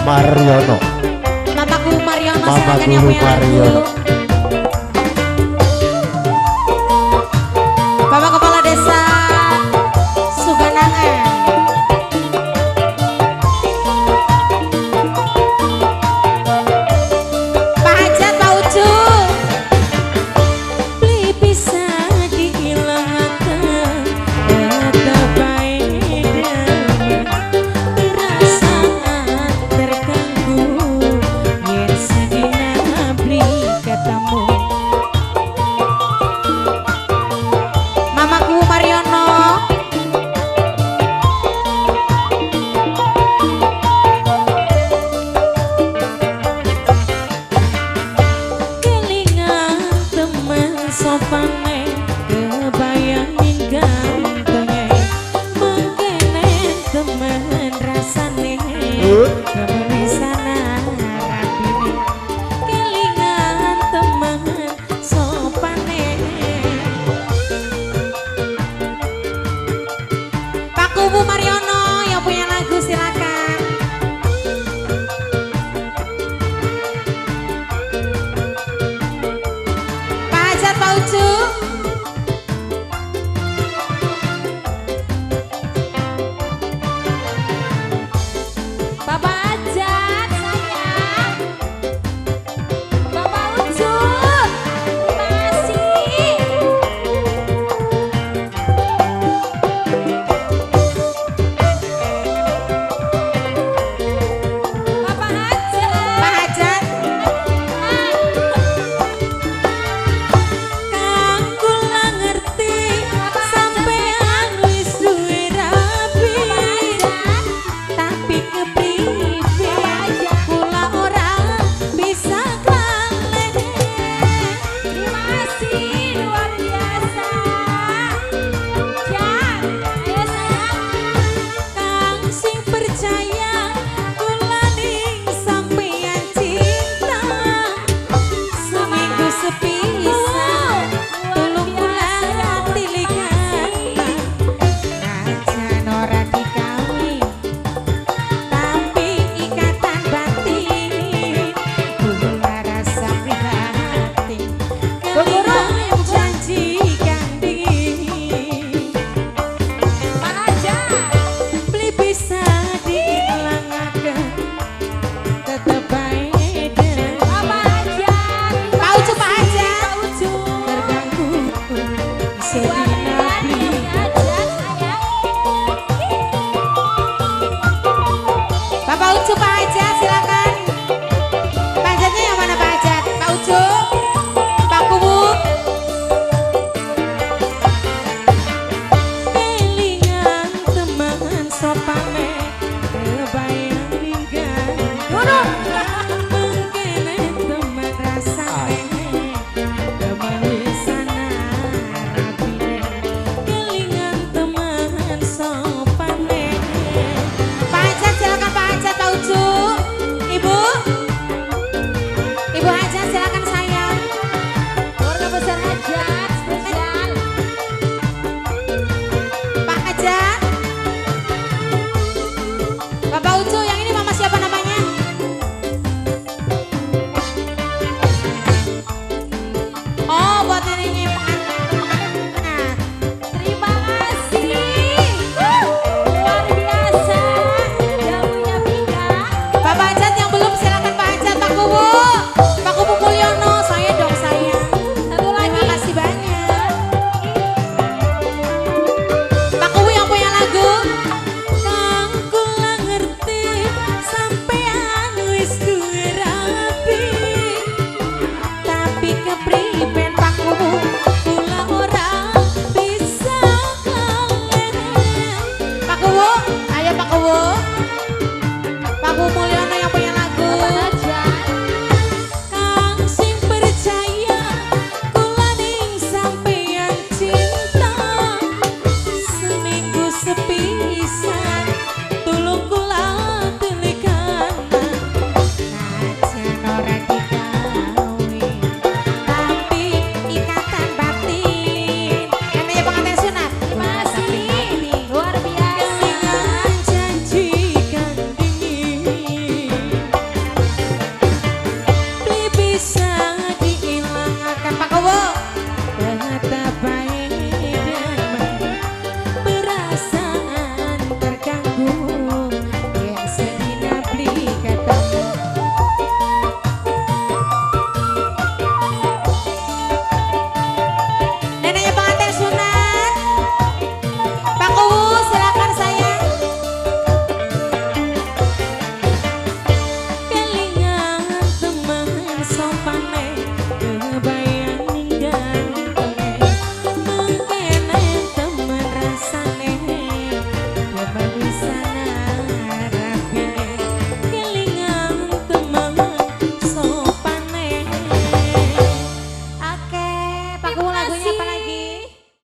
Mariono. Bapak Guru Mariono, Bapak silakan yang Guru punya lagu. Mariono. Bapak Kepala Desa Suganangan. Pak Hajat, Pak Ucu. Beli bisa dihilangkan, tetap baik damai. Perasaan terganggu, yen sedina beli ketemu. Mamaku Mariono. Kelingan teman sopane, kebayangin gantengnya, mengkene teman rasane, kemenisana rapine. Kelingan teman sopane. Pak Kubu Mariono yang punya lagu silakan. Pak Hajat, Pak Ucu. Bapak Hajat sayang. Bapak Ucu. Terima Bapak Hajat. Pak Hajat. Kang kula ngerti sampean wis duwe rapi, tapi kepriwe kula ora bisa kalih. Terima kasih luar biasa. Jan, ayo sayang. Kang sing percaya kula ning sampeyan cinta, seminggu sepisan tulung kula tilikan. Najan ora dikawin, tapi ikatan batin kula rasa prihatin, kelingan janji ganding. Pak Hajat, beli bisa diilangaken, tetep baik dan Bapak Hajat. Pak Ucu, Pak Hajat. Terganggu sedih.